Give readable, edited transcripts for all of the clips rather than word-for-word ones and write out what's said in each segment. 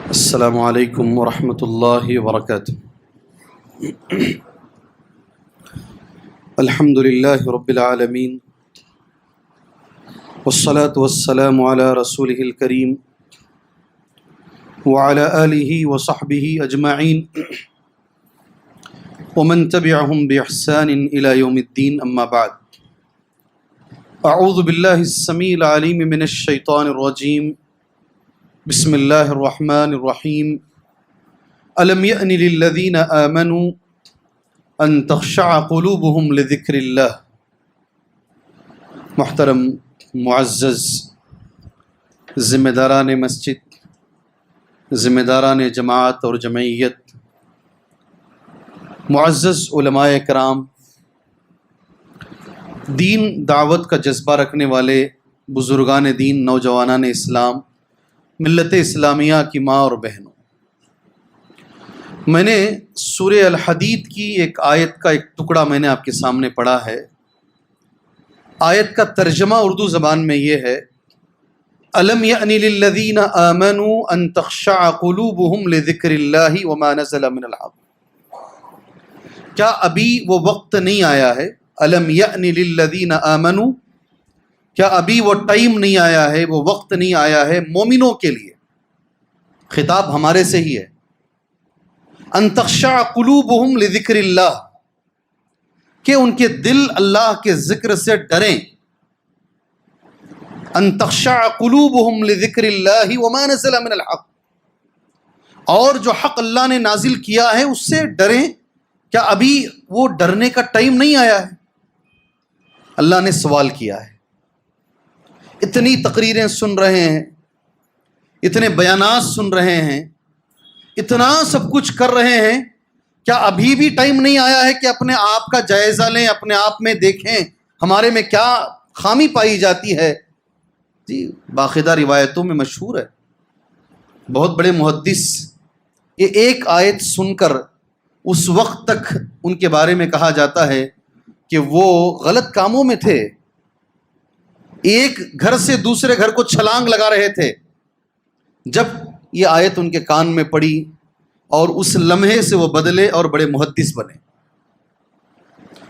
السلام علیکم ورحمۃ اللہ وبرکاتہ۔ الحمد للہ رب العالمین والصلاة والسلام علی رسولہ الکریم وعلی آلہ وصحبہ اجمعین ومن تبعہم بإحسان الی یوم الدین، اما بعد۔ اعوذ باللہ السمیع العلیم من الشیطان الرجیم، بسم اللہ الرحمن الرحیم۔ الم یأن للذین آمنوا ان تخشع قلوبہم لذکر اللہ۔ محترم معزز ذمہ داران مسجد، ذمہ داران جماعت اور جمعیت، معزز علماء کرام، دین دعوت کا جذبہ رکھنے والے بزرگان دین، نوجوانان اسلام، ملت اسلامیہ کی ماں اور بہنوں، میں نے سورہ الحدید کی ایک آیت کا ایک ٹکڑا میں نے آپ کے سامنے پڑھا ہے۔ آیت کا ترجمہ اردو زبان میں یہ ہے: الم یأن للذین آمنوا ان تخشع قلوبہم لذکر اللہ وما نزل من الحق۔ کیا ابھی وہ وقت نہیں آیا ہے؟ الم یأن للذین آمنوا، کیا ابھی وہ ٹائم نہیں آیا ہے، وہ وقت نہیں آیا ہے مومنوں کے لیے؟ خطاب ہمارے سے ہی ہے۔ ان تخشع قلوبہم لذکر اللہ، کہ ان کے دل اللہ کے ذکر سے ڈریں۔ ان تخشع قلوبہم لذکر اللہ وما نزل من الحق، اور جو حق اللہ نے نازل کیا ہے اس سے ڈریں۔ کیا ابھی وہ ڈرنے کا ٹائم نہیں آیا ہے؟ اللہ نے سوال کیا ہے۔ اتنی تقریریں سن رہے ہیں، اتنے بیانات سن رہے ہیں، اتنا سب کچھ کر رہے ہیں، کیا ابھی بھی ٹائم نہیں آیا ہے کہ اپنے آپ کا جائزہ لیں، اپنے آپ میں دیکھیں ہمارے میں کیا خامی پائی جاتی ہے؟ جی، باقاعدہ روایتوں میں مشہور ہے، بہت بڑے محدث یہ ایک آیت سن کر اس وقت تک ان کے بارے میں کہا جاتا ہے کہ وہ غلط کاموں میں تھے، ایک گھر سے دوسرے گھر کو چھلانگ لگا رہے تھے، جب یہ آیت ان کے کان میں پڑی اور اس لمحے سے وہ بدلے اور بڑے محدث بنے۔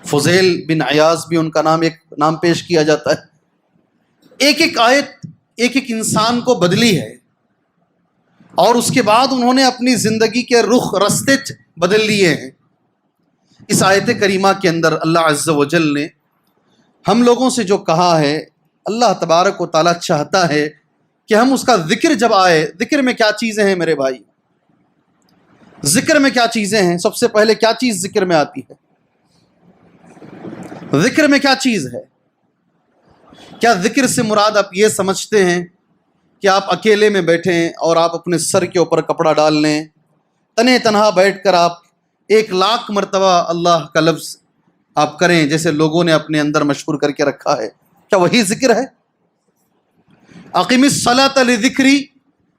فضیل بن عیاض بھی ان کا نام پیش کیا جاتا ہے۔ ایک ایک آیت ایک ایک انسان کو بدلی ہے، اور اس کے بعد انہوں نے اپنی زندگی کے رخ رستے بدل لیے ہیں۔ اس آیت کریمہ کے اندر اللہ عز و جل نے ہم لوگوں سے جو کہا ہے، اللہ تبارک و تعالیٰ چاہتا ہے کہ ہم اس کا ذکر جب آئے، ذکر میں کیا چیزیں ہیں میرے بھائی؟ ذکر میں کیا چیزیں ہیں؟ سب سے پہلے کیا چیز ذکر میں آتی ہے؟ ذکر میں کیا چیز ہے؟ کیا ذکر سے مراد آپ یہ سمجھتے ہیں کہ آپ اکیلے میں بیٹھیں اور آپ اپنے سر کے اوپر کپڑا ڈال لیں، تنہا تنہا بیٹھ کر آپ 1,00,000 مرتبہ اللہ کا لفظ آپ کریں جیسے لوگوں نے اپنے اندر مشہور کر کے رکھا ہے؟ کیا وہی ذکر ہے؟ اقیم الصلاۃ لذکری،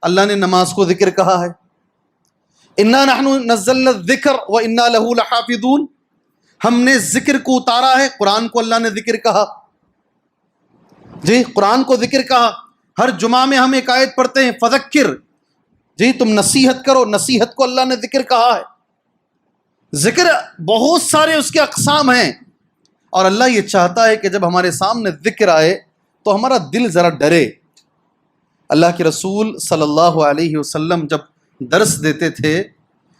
اللہ نے نماز کو ذکر کہا ہے۔ انا نحن نزلنا الذکر وانا لہ لحافظون، ہم نے ذکر کو اتارا ہے، قرآن کو اللہ نے ذکر کہا۔ جی، قرآن کو ذکر کہا۔ ہر جمعہ میں ہم ایک آیت پڑھتے ہیں، فذکر، جی تم نصیحت کرو، نصیحت کو اللہ نے ذکر کہا ہے۔ ذکر بہت سارے اس کے اقسام ہیں، اور اللہ یہ چاہتا ہے کہ جب ہمارے سامنے ذکر آئے تو ہمارا دل ذرا ڈرے۔ اللہ کے رسول صلی اللہ علیہ وسلم جب درس دیتے تھے،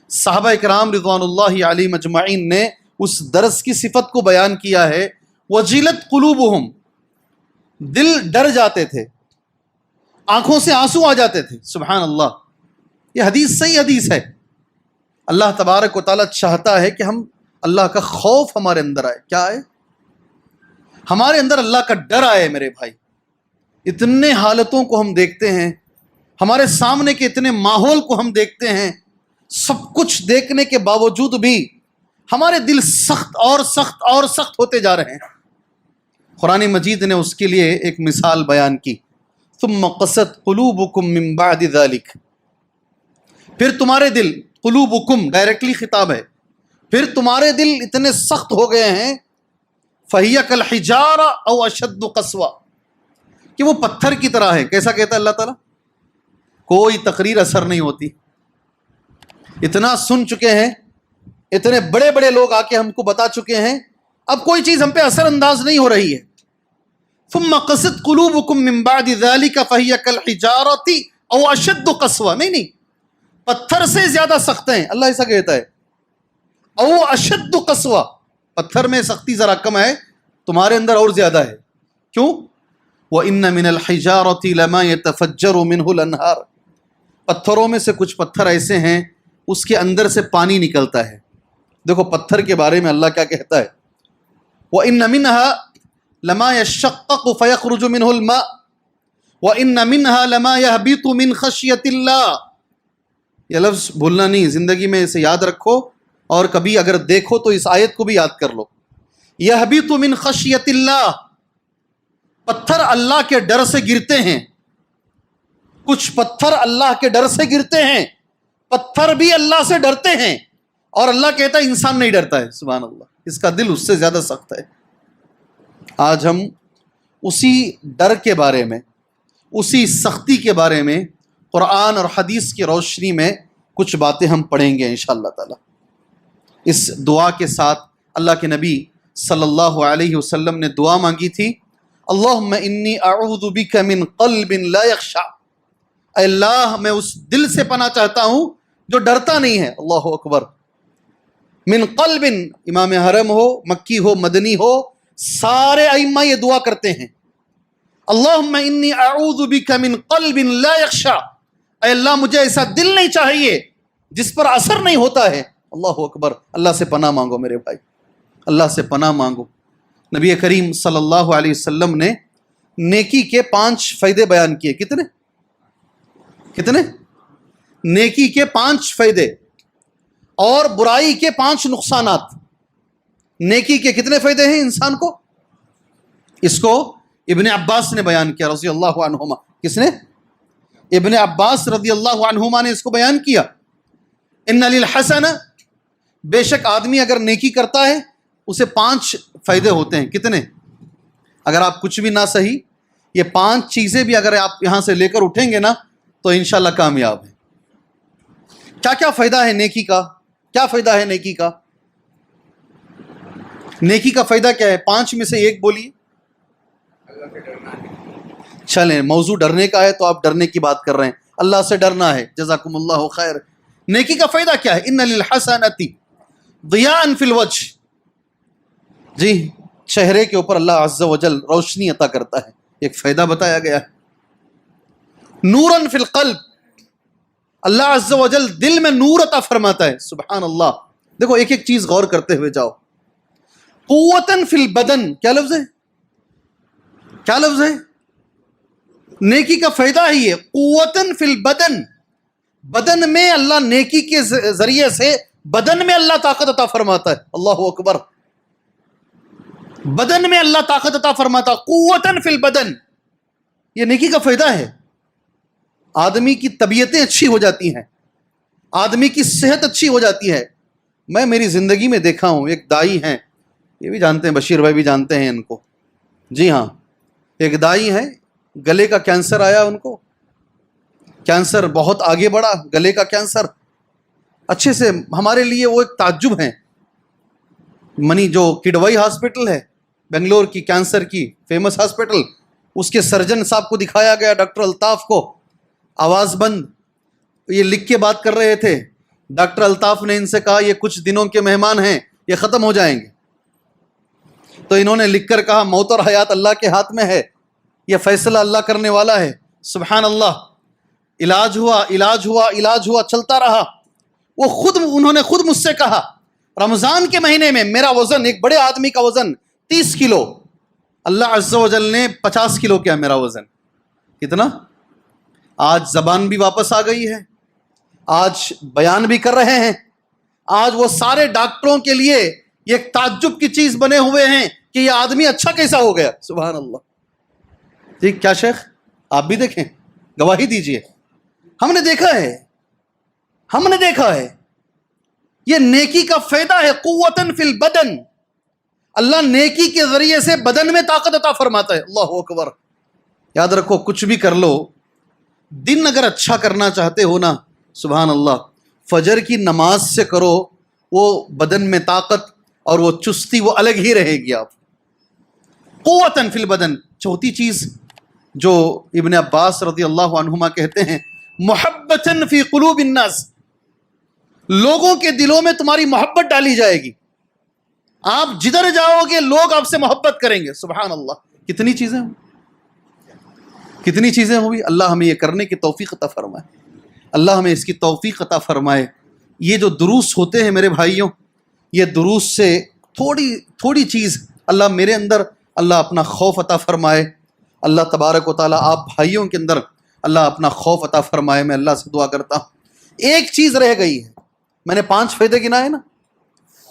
صحابہ اکرام رضوان اللہ علیہم اجمعین نے اس درس کی صفت کو بیان کیا ہے، وجلت قلوبہم، دل ڈر جاتے تھے، آنکھوں سے آنسو آ جاتے تھے۔ سبحان اللہ، یہ حدیث صحیح حدیث ہے۔ اللہ تبارک و تعالیٰ چاہتا ہے کہ ہم اللہ کا خوف ہمارے اندر آئے۔ کیا آئے؟ ہمارے اندر اللہ کا ڈر آئے میرے بھائی۔ اتنے حالتوں کو ہم دیکھتے ہیں، ہمارے سامنے کے اتنے ماحول کو ہم دیکھتے ہیں، سب کچھ دیکھنے کے باوجود بھی ہمارے دل سخت اور سخت اور سخت ہوتے جا رہے ہیں۔ قرآن مجید نے اس کے لیے ایک مثال بیان کی، ثم قست قلوبکم من بعد ذلک، پھر تمہارے دل، قلوبکم ڈائریکٹلی خطاب ہے، پھر تمہارے دل اتنے سخت ہو گئے ہیں، فَهِيَ كَالْحِجَارَةِ أَوْ أَشَدُّ قَسْوَةً، کہ وہ پتھر کی طرح ہے۔ کیسا کہتا ہے اللہ تعالیٰ؟ کوئی تقریر اثر نہیں ہوتی، اتنا سن چکے ہیں, اتنے بڑے بڑے لوگ آ کے ہم کو بتا چکے ہیں, اب کوئی چیز ہم پہ اثر انداز نہیں ہو رہی ہے. ثم قست قلوبکم من بعد ذلك فهي كالحجارة او اشد قسوة. نہیں, پتھر سے زیادہ سخت ہیں, اللہ ایسا کہتا ہے. او اشد قسوة, پتھر میں سختی ذرا کم ہے, تمہارے اندر اور زیادہ ہے. کیوں؟ وَإِنَّ مِنَ الْحِجَارَةِ لَمَا يَتَفَجَّرُ مِنْهُ الْأَنْهَارُ, پتھروں میں سے کچھ پتھر ایسے ہیں اس کے اندر سے پانی نکلتا ہے. دیکھو پتھر کے بارے میں اللہ کیا کہتا ہے, وَإِنَّ مِنْهَا لَمَا يَشَّقَّقُ فَيَخْرُجُ مِنْهُ الْمَاءُ وَإِنَّ مِنْهَا لَمَا يَهْبِطُ مِنْ خَشْيَةِ اللَّهِ. یہ لفظ بھولنا نہیں, زندگی میں اسے یاد رکھو, اور کبھی اگر دیکھو تو اس آیت کو بھی یاد کر لو. يَهْبِطُ مِنْ خَشْيَةِ اللَّهِ, پتھر اللہ کے ڈر سے گرتے ہیں. کچھ پتھر اللہ کے ڈر سے گرتے ہیں, پتھر بھی اللہ سے ڈرتے ہیں, اور اللہ کہتا ہے انسان نہیں ڈرتا ہے. سبحان اللہ, اس کا دل اس سے زیادہ سخت ہے. آج ہم اسی ڈر کے بارے میں, اسی سختی کے بارے میں قرآن اور حدیث کی روشنی میں کچھ باتیں ہم پڑھیں گے انشاءاللہ تعالی. اس دعا کے ساتھ اللہ کے نبی صلی اللہ علیہ وسلم نے دعا مانگی تھی, اللہم انی اعوذ بک من قلب لا یخشع. اے اللہ میں اس دل سے پناہ چاہتا ہوں جو ڈرتا نہیں ہے. اللہ اکبر. من قلب, امام حرم ہو, مکی ہو, مدنی ہو, سارے ائمہ یہ دعا کرتے ہیں. اللہم انی اعوذ بک من قلب لا یخشع. اے اللہ مجھے ایسا دل نہیں چاہیے جس پر اثر نہیں ہوتا ہے. اللہ اکبر. اللہ سے پناہ مانگو میرے بھائی, اللہ سے پناہ مانگو. نبی کریم صلی اللہ علیہ وسلم نے نیکی کے 5 فائدے بیان کیے. کتنے؟ نیکی کے 5 فائدے اور برائی کے 5 نقصانات. نیکی کے کتنے فائدے ہیں انسان کو؟ اس کو ابن عباس نے بیان کیا رضی اللہ عنہما. کس نے؟ ابن عباس رضی اللہ عنہما نے اس کو بیان کیا. ان للحسن, بے شک آدمی اگر نیکی کرتا ہے اسے 5 فائدے ہوتے ہیں. کتنے؟ اگر آپ کچھ بھی نہ صحیح, یہ 5 چیزیں بھی اگر آپ یہاں سے لے کر اٹھیں گے نا تو انشاءاللہ کامیاب ہیں. کیا کیا فائدہ ہے نیکی کا؟ کیا فائدہ ہے نیکی کا؟ نیکی کا فائدہ کیا ہے؟ 5 میں سے ایک بولیے. چلیں, موضوع ڈرنے کا ہے تو آپ ڈرنے کی بات کر رہے ہیں, اللہ سے ڈرنا ہے. جزاکم اللہ خیر. نیکی کا فائدہ کیا ہے؟ ان للحسنۃ ضیاء فی الوجہ. جی, چہرے کے اوپر اللہ عز و جل روشنی عطا کرتا ہے. ایک فائدہ بتایا گیا ہے. نوراً فی القلب, اللہ عز و جل دل میں نور عطا فرماتا ہے. سبحان اللہ. دیکھو ایک ایک چیز غور کرتے ہوئے جاؤ. قوتاً فی البدن, کیا لفظ ہے؟ کیا لفظ ہے؟ نیکی کا فائدہ ہی ہے قوتاً فی البدن. بدن میں اللہ نیکی کے ذریعے سے بدن میں اللہ طاقت عطا فرماتا ہے. اللہ اکبر. بدن میں اللہ طاقت عطا فرماتا. قوتاً فی البدن, یہ نیکی کا فائدہ ہے. آدمی کی طبیعتیں اچھی ہو جاتی ہیں, آدمی کی صحت اچھی ہو جاتی ہے. میں میری زندگی میں دیکھا ہوں, ایک دائی ہیں, یہ بھی جانتے ہیں, بشیر بھائی بھی جانتے ہیں ان کو. جی ہاں, ایک دائی ہیں, گلے کا کینسر آیا ان کو. کینسر بہت آگے بڑھا, گلے کا کینسر. اچھے سے ہمارے لیے وہ ایک تعجب ہیں. منی جو کڈوائی ہاسپٹل ہے بنگلور کی, کینسر کی فیمس ہاسپٹل, اس کے سرجن صاحب کو دکھایا گیا, ڈاکٹر الطاف کو. آواز بند, یہ لکھ کے بات کر رہے تھے. ڈاکٹر الطاف نے ان سے کہا یہ کچھ دنوں کے مہمان ہیں, یہ ختم ہو جائیں گے. تو انہوں نے لکھ کر کہا موت اور حیات اللہ کے ہاتھ میں ہے, یہ فیصلہ اللہ کرنے والا ہے. سبحان اللہ. علاج ہوا, چلتا رہا. انہوں نے خود مجھ سے کہا رمضان کے مہینے میں میرا وزن, ایک بڑے آدمی کا وزن 30 کلو, اللہ عز و جل نے 50 کلو کیا میرا وزن. کتنا؟ آج زبان بھی واپس آ گئی ہے, آج بیان بھی کر رہے ہیں. آج وہ سارے ڈاکٹروں کے لیے یہ ایک تعجب کی چیز بنے ہوئے ہیں کہ یہ آدمی اچھا کیسا ہو گیا. سبحان اللہ. جی کیا شیخ, آپ بھی دیکھیں, گواہی دیجئے. ہم نے دیکھا ہے یہ نیکی کا فائدہ ہے. قوتاً فی البدن, اللہ نیکی کے ذریعے سے بدن میں طاقت عطا فرماتا ہے. اللہ اکبر. یاد رکھو, کچھ بھی کر لو, دن اگر اچھا کرنا چاہتے ہو نا, سبحان اللہ, فجر کی نماز سے کرو، وہ بدن میں طاقت اور وہ چستی وہ الگ ہی رہے گی. آپ قوتاً فی البدن. چوتھی چیز جو ابن عباس رضی اللہ عنہما کہتے ہیں، محبتاً فی قلوب الناس، لوگوں کے دلوں میں تمہاری محبت ڈالی جائے گی. آپ جدھر جاؤ گے لوگ آپ سے محبت کریں گے. سبحان اللہ. کتنی چیزیں ہوئی. اللہ ہمیں یہ کرنے کی توفیق عطا فرمائے. اللہ ہمیں اس کی توفیق عطا فرمائے. یہ جو دروس ہوتے ہیں میرے بھائیوں، یہ دروس سے تھوڑی چیز اللہ میرے اندر اللہ اپنا خوف عطا فرمائے. اللہ تبارک و تعالیٰ آپ بھائیوں کے اندر اللہ اپنا خوف عطا فرمائے. میں اللہ سے دعا کرتا ہوں. ایک چیز رہ گئی ہے. میں نے 5 فائدے گنائے نا،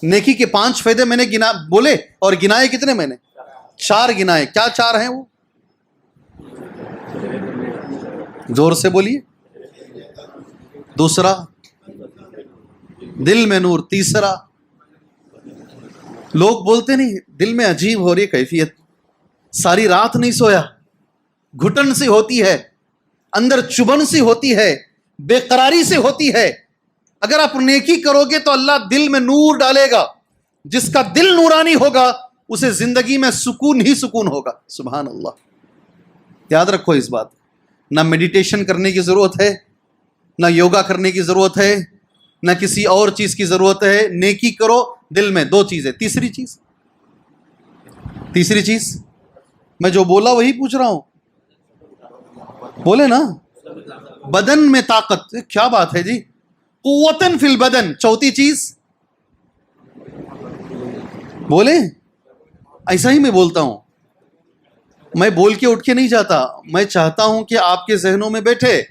نیکی کے 5 فائدے میں نے بولے، اور گنائے کتنے میں نے؟ 4 گنائے. کیا 4 ہیں وہ؟ زور سے بولیے. دوسرا دل میں نور. تیسرا لوگ بولتے نہیں دل میں عجیب ہو رہی کیفیت، ساری رات نہیں سویا، گھٹن سی ہوتی ہے، اندر چبھن سی ہوتی ہے، بے قراری سے ہوتی ہے. اگر آپ نیکی کرو گے تو اللہ دل میں نور ڈالے گا. جس کا دل نورانی ہوگا اسے زندگی میں سکون ہی سکون ہوگا. سبحان اللہ. یاد رکھو اس بات. نہ میڈیٹیشن کرنے کی ضرورت ہے، نہ یوگا کرنے کی ضرورت ہے، نہ کسی اور چیز کی ضرورت ہے. نیکی کرو دل میں. 2 چیزیں. تیسری چیز میں جو بولا وہی پوچھ رہا ہوں. بولے نا، بدن میں طاقت. کیا بات ہے جی. قوتاً فی البدن. چوتھی چیز بولے. ایسا ہی میں بولتا ہوں، میں بول کے اٹھ کے نہیں جاتا، میں چاہتا ہوں کہ آپ کے ذہنوں میں بیٹھے.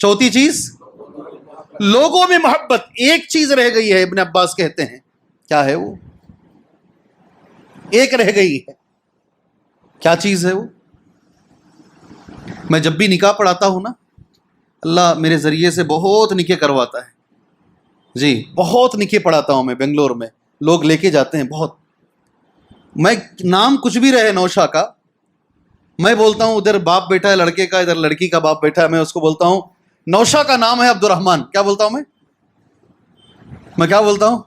چوتھی چیز لوگوں میں محبت. ایک چیز رہ گئی ہے، ابن عباس کہتے ہیں. کیا ہے وہ؟ ایک رہ گئی ہے. کیا چیز ہے وہ؟ میں جب بھی نکاح پڑھاتا ہوں نا، اللہ میرے ذریعے سے بہت نکاح کرواتا ہے جی. بہت نکاح پڑھاتا ہوں میں. بنگلور میں لوگ لے کے جاتے ہیں بہت. میں نام کچھ بھی رہے نوشا کا، میں بولتا ہوں ادھر باپ بیٹا ہے لڑکے کا، ادھر لڑکی کا باپ بیٹا ہے. میں اس کو بولتا ہوں نوشا کا نام ہے عبد الرحمن. کیا بولتا ہوں میں کیا بولتا ہوں؟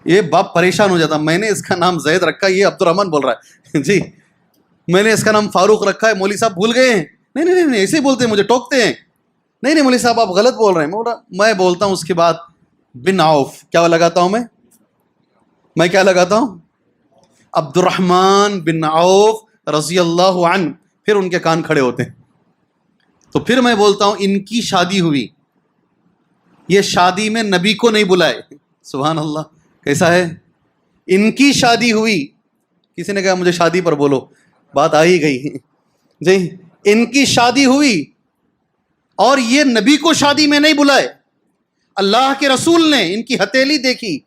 یہ باپ پریشان ہو جاتا. میں نے اس کا نام زید رکھا، یہ عبد الرحمن بول رہا ہے جی. میں نے اس کا نام فاروق رکھا ہے، مولوی صاحب بھول گئے ہیں. نہیں ایسے ہی بولتے ہیں، مجھے ٹوکتے ہیں. نہیں مولوی صاحب آپ غلط بول رہے ہیں. میں بولتا ہوں اس کے بعد بن عوف. کیا لگاتا ہوں میں کیا لگاتا ہوں؟ عبد الرحمن بن عوف رضی اللہ عنہ. پھر ان کے کان کھڑے ہوتے ہیں. تو پھر میں بولتا ہوں ان کی شادی ہوئی، یہ شادی میں نبی کو نہیں بلائے. سبحان اللہ. کیسا ہے؟ ان کی شادی ہوئی. کسی نے کہا مجھے شادی پر بولو، بات آ ہی گئی جی. ان کی شادی ہوئی اور یہ نبی کو شادی میں نہیں بلائے. اللہ کے رسول نے ان کی ہتھیلی دیکھی،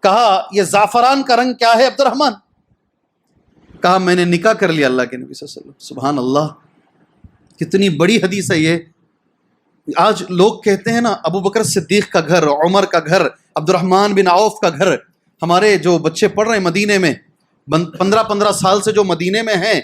کہا یہ زعفران کا رنگ کیا ہے عبد الرحمن؟ کہا میں نے نکاح کر لیا اللہ کے نبی صلی اللہ علیہ وسلم. سبحان اللہ. کتنی بڑی حدیث ہے یہ. آج لوگ کہتے ہیں نا ابو بکر صدیق کا گھر، عمر کا گھر، عبد الرحمن بن عوف کا گھر. ہمارے جو بچے پڑھ رہے ہیں مدینے میں، 15 سال سے جو مدینے میں ہیں،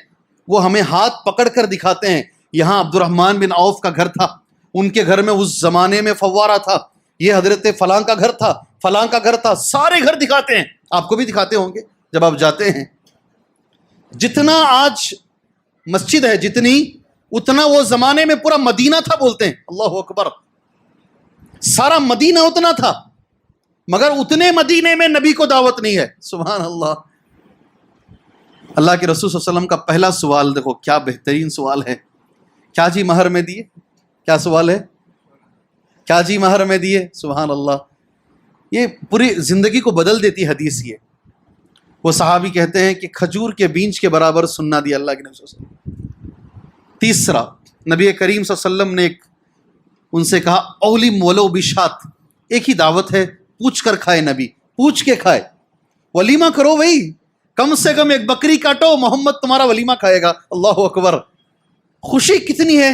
وہ ہمیں ہاتھ پکڑ کر دکھاتے ہیں یہاں عبد الرحمن بن عوف کا گھر تھا، ان کے گھر میں اس زمانے میں فوارہ تھا، یہ حضرت فلاں کا گھر تھا، فلاں کا گھر تھا. سارے گھر دکھاتے ہیں. آپ کو بھی دکھاتے ہوں گے جب آپ جاتے ہیں. جتنا آج مسجد ہے جتنی، اتنا وہ زمانے میں پورا مدینہ تھا. بولتے ہیں اللہ اکبر. سارا مدینہ اتنا تھا، مگر اتنے مدینے میں نبی کو دعوت نہیں ہے. سبحان اللہ. اللہ کے رسول صلی اللہ علیہ وسلم کا پہلا سوال دیکھو، کیا بہترین سوال ہے. کیا جی مہر میں دیے؟ کیا سوال ہے؟ کیا جی مہر میں دیے؟ سبحان اللہ. یہ پوری زندگی کو بدل دیتی حدیث. یہ وہ صحابی کہتے ہیں کہ کھجور کے بیج کے برابر سننا دیا اللہ کے نبی صلی اللہ علیہ وسلم. تیسرا، نبی کریم صلی اللہ علیہ وسلم نے ان سے کہا اولم ولو بشات. ایک ہی دعوت ہے، پوچھ کر کھائے. نبی پوچھ کے کھائے. ولیمہ کرو بھائی، کم سے کم ایک بکری کاٹو، محمد تمہارا ولیمہ کھائے گا. اللہ اکبر. خوشی کتنی ہے،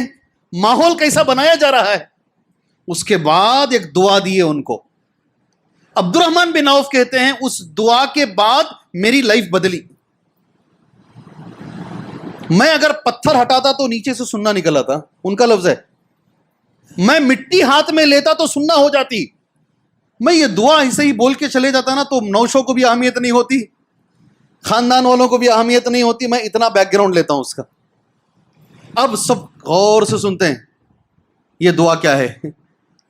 ماحول کیسا بنایا جا رہا ہے. اس کے بعد ایک دعا دیے ان کو. عبد الرحمن بن عوف کہتے ہیں اس دعا کے بعد میری لائف بدلی. میں اگر پتھر ہٹاتا تو نیچے سے سننا نکل آتا. ان کا لفظ ہے میں مٹی ہاتھ میں لیتا تو سننا ہو جاتی. میں یہ دعا ایسے ہی بول کے چلے جاتا نا تو نوشوں کو بھی اہمیت نہیں ہوتی, خاندان والوں کو بھی اہمیت نہیں ہوتی. میں اتنا بیک گراؤنڈ لیتا ہوں اس کا. اب سب غور سے سنتے ہیں یہ دعا کیا ہے.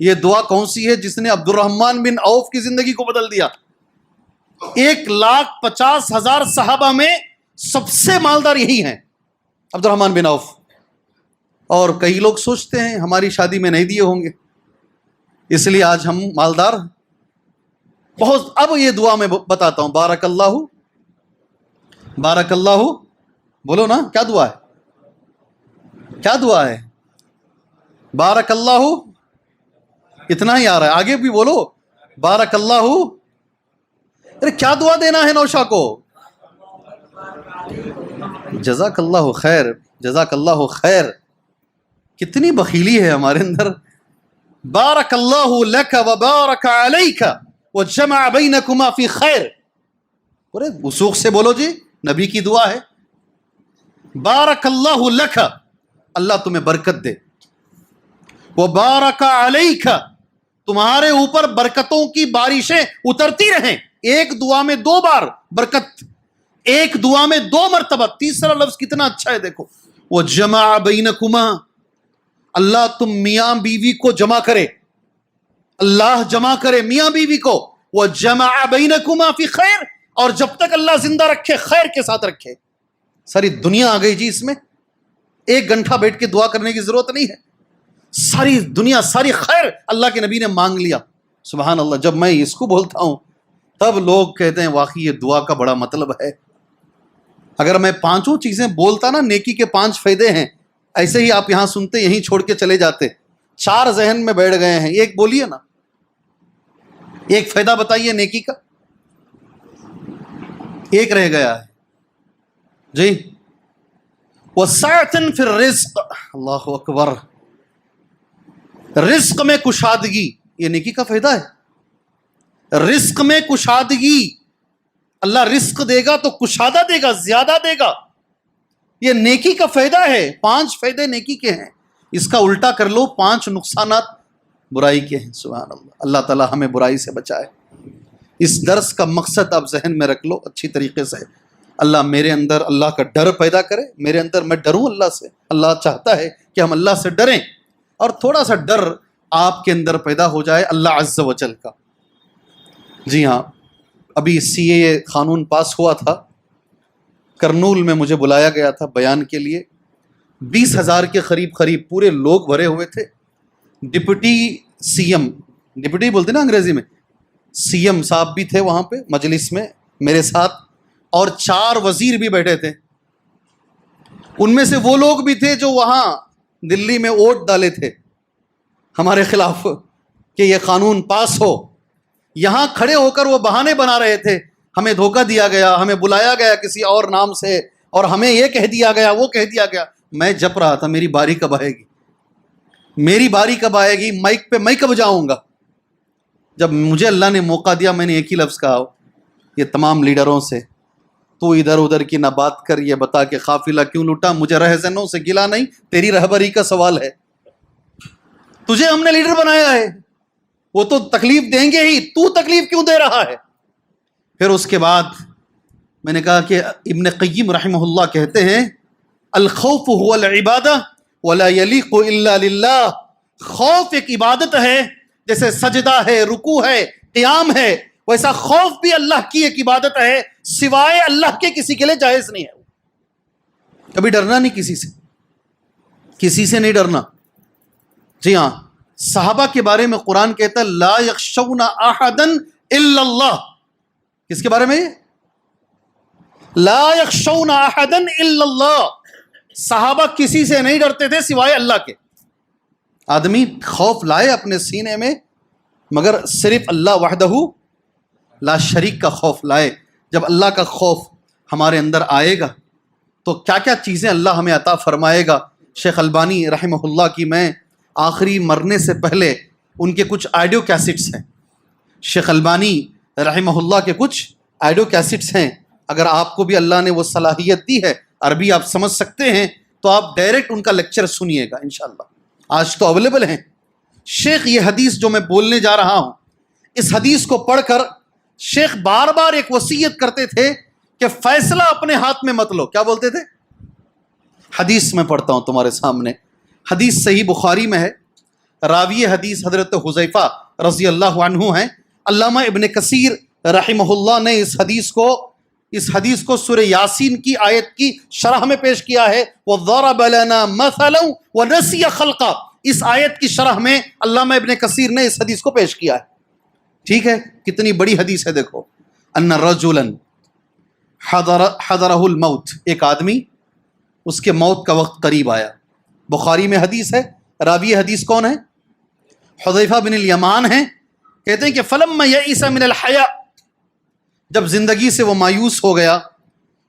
یہ دعا کون سی ہے جس نے عبد الرحمن بن عوف کی زندگی کو بدل دیا. 1,50,000 صحابہ میں سب سے مالدار یہی ہیں, عبد الرحمن بن عوف. اور کئی لوگ سوچتے ہیں ہماری شادی میں نہیں دیے ہوں گے اس لیے آج ہم مالدار بہت. اب یہ دعا میں بتاتا ہوں. بارک اللہ, بارک اللہ, بولو نا کیا دعا ہے, کیا دعا ہے؟ بارک اللہ, اتنا ہی آ رہا ہے, آگے بھی بولو بارک اللہ. ارے کیا دعا دینا ہے نوشا کو؟ جزاک اللہ خیر, جزاک اللہ خیر. کتنی بخیلی ہے ہمارے اندر. بارک اللہ لک وبارک علیک وجمع بینکما فی خیر. پورے وثوق سے بولو جی, نبی کی دعا ہے. بارک اللہ لک, اللہ تمہیں برکت دے. وبارک علیک, تمہارے اوپر برکتوں کی بارشیں اترتی رہیں. ایک دعا میں 2 بار برکت, ایک دعا میں 2 مرتبہ. تیسرا لفظ کتنا اچھا ہے دیکھو, وجمع بینکما, اللہ تم میاں بیوی کو جمع کرے, اللہ جمع کرے میاں بیوی کو. وجمع بینکما فی خیر, اور جب تک اللہ زندہ رکھے خیر کے ساتھ رکھے. ساری دنیا آ گئی جی اس میں. 1 گھنٹہ بیٹھ کے دعا کرنے کی ضرورت نہیں ہے, ساری دنیا ساری خیر اللہ کے نبی نے مانگ لیا. سبحان اللہ. جب میں اس کو بولتا ہوں تب لوگ کہتے ہیں واقعی یہ دعا کا بڑا مطلب ہے. اگر میں 5 چیزیں بولتا نا, نیکی کے 5 فائدے ہیں, ایسے ہی آپ یہاں سنتے یہیں چھوڑ کے چلے جاتے. 4 ذہن میں بیٹھ گئے ہیں, ایک بولیے نا, ایک فائدہ بتائیے نیکی کا. ایک رہ گیا ہے جی. وسعۃ فی الرزق, اللہ اکبر. رزق میں کشادگی, یہ نیکی کا فائدہ ہے. رزق میں کشادگی, اللہ رزق دے گا تو کشادہ دے گا, زیادہ دے گا. یہ نیکی کا فائدہ ہے. 5 فائدے نیکی کے ہیں, اس کا الٹا کر لو 5 نقصانات برائی کے ہیں. سبحان اللہ. اللہ تعالی ہمیں برائی سے بچائے. اس درس کا مقصد آپ ذہن میں رکھ لو اچھی طریقے سے. اللہ میرے اندر اللہ کا ڈر پیدا کرے, میرے اندر میں ڈروں اللہ سے. اللہ چاہتا ہے کہ ہم اللہ سے ڈریں, اور تھوڑا سا ڈر آپ کے اندر پیدا ہو جائے اللہ عز و جل کا. جی ہاں, ابھی CAA قانون پاس ہوا تھا, کرنول میں مجھے بلایا گیا تھا بیان کے لیے. 20,000 کے قریب پورے لوگ بھرے ہوئے تھے. ڈپٹی CM, ڈپٹی بولتے نا انگریزی میں, CM صاحب بھی تھے وہاں پہ مجلس میں میرے ساتھ, اور 4 وزیر بھی بیٹھے تھے. ان میں سے وہ لوگ بھی تھے جو وہاں دلی میں ووٹ ڈالے تھے ہمارے خلاف کہ یہ قانون پاس ہو. یہاں کھڑے ہو کر وہ بہانے بنا رہے تھے, ہمیں دھوکہ دیا گیا, ہمیں بلایا گیا کسی اور نام سے, اور ہمیں یہ کہہ دیا گیا, وہ کہہ دیا گیا. میں جپ رہا تھا میری باری کب آئے گی, میری باری کب آئے گی, مائک پہ میں کب جاؤں گا. جب مجھے اللہ نے موقع دیا میں نے ایک ہی لفظ کہا یہ تمام لیڈروں سے, تو ادھر ادھر کی نہ بات کر, یہ بتا کہ قافلہ کیوں لوٹا. مجھے رہزنوں سے گلا نہیں, تیری رہبری کا سوال ہے. تجھے ہم نے لیڈر بنایا ہے, وہ تو تکلیف دیں گے ہی, تو تکلیف کیوں دے رہا ہے. پھر اس کے بعد میں نے کہا کہ ابن قیم رحمہ اللہ کہتے ہیں الخوف هو العبادہ ولا یلیق الا للہ. خوف ایک عبادت ہے, جیسے سجدہ ہے, رکوع ہے, قیام ہے, ویسا خوف بھی اللہ کی ایک عبادت ہے, سوائے اللہ کے کسی کے لیے جائز نہیں ہے. کبھی ڈرنا نہیں کسی سے, کسی سے نہیں ڈرنا. جی ہاں, صحابہ کے بارے میں قرآن کہتا ہے لا یخشون احدا الا اللہ. کس کے بارے میں؟ لا یخشون احدا الا اللہ. صحابہ کسی سے نہیں ڈرتے تھے سوائے اللہ کے. آدمی خوف لائے اپنے سینے میں, مگر صرف اللہ وحدہ لا شریک کا خوف لائے. جب اللہ کا خوف ہمارے اندر آئے گا تو کیا کیا چیزیں اللہ ہمیں عطا فرمائے گا. شیخ البانی رحمہ اللہ کی میں آخری مرنے سے پہلے ان کے کچھ آڈیو کیسٹس ہیں. شیخ البانی رحمہ اللہ کے کچھ آڈیو کیسٹس ہیں. اگر آپ کو بھی اللہ نے وہ صلاحیت دی ہے, عربی آپ سمجھ سکتے ہیں, تو آپ ڈائریکٹ ان کا لیکچر سنیے گا انشاءاللہ. آج تو اویلیبل ہیں, شیخ یہ حدیث جو میں بولنے جا رہا ہوں، اس حدیث کو پڑھ کر شیخ بار بار ایک وصیت کرتے تھے کہ فیصلہ اپنے ہاتھ میں مت لو. کیا بولتے تھے؟ حدیث میں پڑھتا ہوں تمہارے سامنے. حدیث صحیح بخاری میں ہے. راوی حدیث حضرت حذیفہ رضی اللہ عنہ ہیں. علامہ ابن کثیر رحمہ اللہ نے اس حدیث کو سورہ یاسین کی آیت کی شرح میں پیش کیا ہے. وَضَرَبَ لَنَا مَثَلًا وَنَسِيَ خَلْقًا. اس آیت کی شرح میں علامہ ابن کثیر نے اس حدیث کو پیش کیا ہے. ٹھیک ہے، کتنی بڑی حدیث ہے. دیکھو، ان رجلا حضرہ الموت، ایک آدمی اس کے موت کا وقت قریب آیا. بخاری میں حدیث ہے. راوی حدیث کون ہے؟ حذیفہ بن الیمان ہیں. کہتے ہیں کہ فلما یئس من الحیاء، جب زندگی سے وہ مایوس ہو گیا،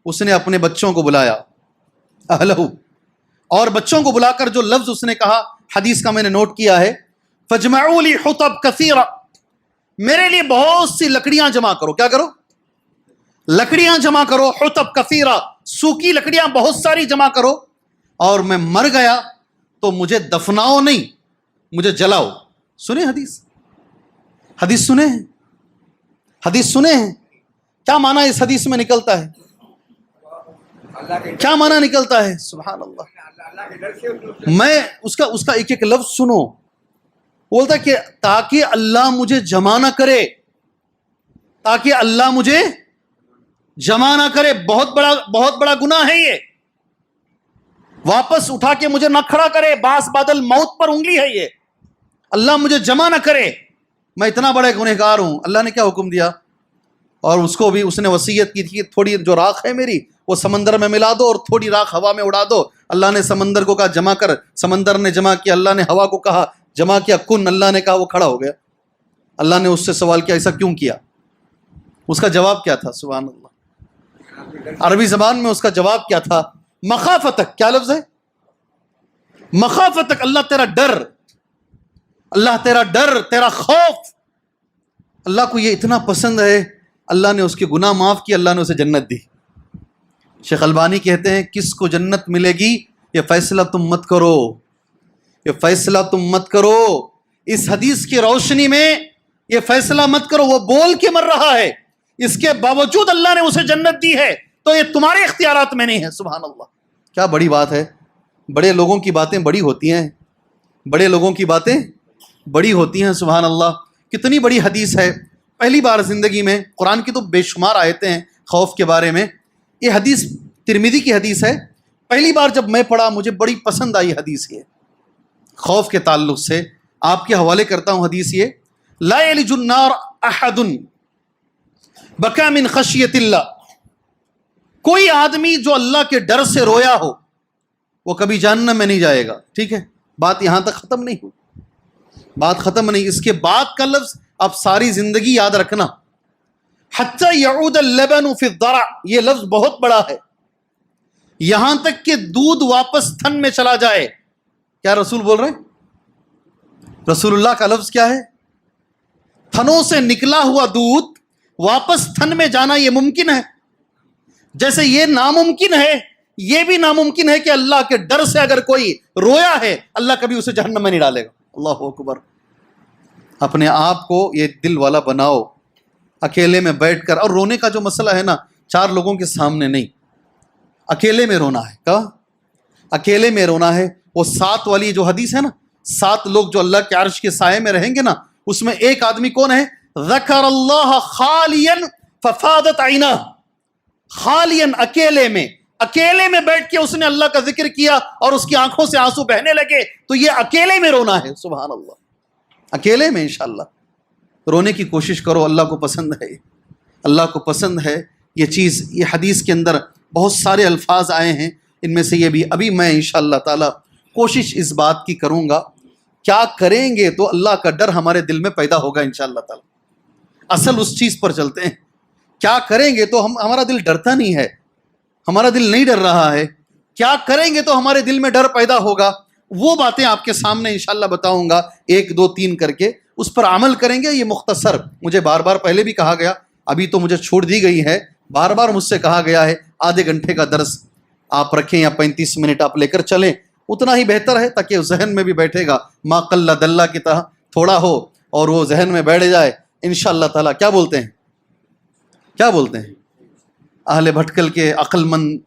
اس نے اپنے بچوں کو بلایا، اہلہ، اور بچوں کو بلا کر جو لفظ اس نے کہا حدیث کا میں نے نوٹ کیا ہے، فجمعوا لی حطب کثیرہ، میرے لیے بہت سی لکڑیاں جمع کرو. کیا کرو؟ لکڑیاں جمع کرو. حطب کثیرہ، سوکھی لکڑیاں بہت ساری جمع کرو، اور میں مر گیا تو مجھے دفناؤ نہیں، مجھے جلاؤ. سنیں حدیث سنے ہیں؟ حدیث سنے ہیں؟ کیا معنی اس حدیث میں نکلتا ہے؟ کیا معنی نکلتا ہے؟ سبحان اللہ. میں اس کا ایک ایک لفظ سنو. بولتا کہ تاکہ اللہ مجھے جمع نہ کرے، تاکہ اللہ مجھے جمع نہ کرے. بہت بڑا گناہ ہے یہ. واپس اٹھا کے مجھے نہ کھڑا کرے، باس بادل موت پر انگلی ہے یہ. اللہ مجھے جمع نہ کرے، میں اتنا بڑا گنہگار ہوں. اللہ نے کیا حکم دیا؟ اور اس کو بھی اس نے وصیت کی تھی کہ تھوڑی جو راکھ ہے میری وہ سمندر میں ملا دو اور تھوڑی راکھ ہوا میں اڑا دو. اللہ نے سمندر کو کہا جمع کر، سمندر نے جمع کیا. اللہ نے ہوا کو کہا جمع کیا، کن، اللہ نے کہا وہ کھڑا ہو گیا. اللہ نے اس سے سوال کیا ایسا کیوں کیا؟ اس کا جواب کیا تھا؟ سبحان اللہ. عربی زبان میں اس کا جواب کیا تھا؟ مخافتک. کیا لفظ ہے؟ مخافتک. اللہ تیرا ڈر، اللہ تیرا ڈر، تیرا خوف. اللہ کو یہ اتنا پسند ہے، اللہ نے اس کے گناہ معاف کیے، اللہ نے اسے جنت دی. شیخ البانی کہتے ہیں کس کو جنت ملے گی؟ یہ فیصلہ تم مت کرو، یہ فیصلہ تم مت کرو. اس حدیث کی روشنی میں یہ فیصلہ مت کرو. وہ بول کے مر رہا ہے، اس کے باوجود اللہ نے اسے جنت دی ہے، تو یہ تمہارے اختیارات میں نہیں ہے. سبحان اللہ. کیا بڑی بات ہے. بڑے لوگوں کی باتیں بڑی ہوتی ہیں، بڑے لوگوں کی باتیں بڑی ہوتی ہیں. سبحان اللہ. کتنی بڑی حدیث ہے. پہلی بار زندگی میں، قرآن کی تو بے شمار آیتیں ہیں خوف کے بارے میں، یہ حدیث ترمذی کی حدیث ہے. پہلی بار جب میں پڑھا مجھے بڑی پسند آئی حدیث یہ، خوف کے تعلق سے. آپ کے حوالے کرتا ہوں حدیث یہ، لا یلج النار احد بکا من خشیت اللہ. کوئی آدمی جو اللہ کے ڈر سے رویا ہو وہ کبھی جہنم میں نہیں جائے گا. ٹھیک ہے، بات یہاں تک ختم نہیں ہوئی، بات ختم نہیں. اس کے بعد کا لفظ آپ ساری زندگی یاد رکھنا، حتی یعود اللبن فی الضرع. یہ لفظ بہت بڑا ہے. یہاں تک کہ دودھ واپس تھن میں چلا جائے. کیا رسول بول رہے ہیں؟ رسول اللہ کا لفظ کیا ہے؟ تھنوں سے نکلا ہوا دودھ واپس تھن میں جانا یہ ممکن ہے. جیسے یہ ناممکن ہے، یہ بھی ناممکن ہے کہ اللہ کے ڈر سے اگر کوئی رویا ہے اللہ کبھی اسے جہنم میں نہیں ڈالے گا. اللہ اکبر. اپنے آپ کو یہ دل والا بناؤ. اکیلے میں بیٹھ کر، اور رونے کا جو مسئلہ ہے نا، 4 لوگوں کے سامنے نہیں، اکیلے میں رونا ہے. کہا اکیلے میں رونا ہے. وہ 7 والی جو حدیث ہے نا، 7 لوگ جو اللہ کے عرش کے سائے میں رہیں گے نا، اس میں ایک آدمی کون ہے؟ ذکر اللہ خالیا ففاضت عیناہ. خالین، اکیلے میں بیٹھ کے اس نے اللہ کا ذکر کیا اور اس کی آنکھوں سے آنسو بہنے لگے، تو یہ اکیلے میں رونا ہے. سبحان اللہ. اکیلے میں انشاءاللہ رونے کی کوشش کرو. اللہ کو پسند ہے، اللہ کو پسند ہے یہ چیز. یہ حدیث کے اندر بہت سارے الفاظ آئے ہیں، ان میں سے یہ بھی. ابھی میں انشاءاللہ تعالی کوشش اس بات کی کروں گا، کیا کریں گے تو اللہ کا ڈر ہمارے دل میں پیدا ہوگا انشاءاللہ تعالی. اصل اس چیز پر چلتے ہیں. کیا کریں گے تو ہمارا دل ڈرتا نہیں ہے، ہمارا دل نہیں ڈر رہا ہے. کیا کریں گے تو ہمارے دل میں ڈر پیدا ہوگا. وہ باتیں آپ کے سامنے انشاءاللہ بتاؤں گا، 1 2 3 کر کے اس پر عمل کریں گے. یہ مختصر، مجھے بار بار پہلے بھی کہا گیا، ابھی تو مجھے چھوڑ دی گئی ہے، بار بار مجھ سے کہا گیا ہے آدھے گھنٹے کا درس آپ رکھیں یا 35 منٹ آپ لے کر چلیں. اتنا ہی بہتر ہے تاکہ ذہن میں بھی بیٹھے گا. ما قل دلہ کی طرح تھوڑا ہو اور وہ ذہن میں بیٹھ جائے انشاءاللہ تعالیٰ. کیا بولتے ہیں اہل بھٹکل کے عقل مند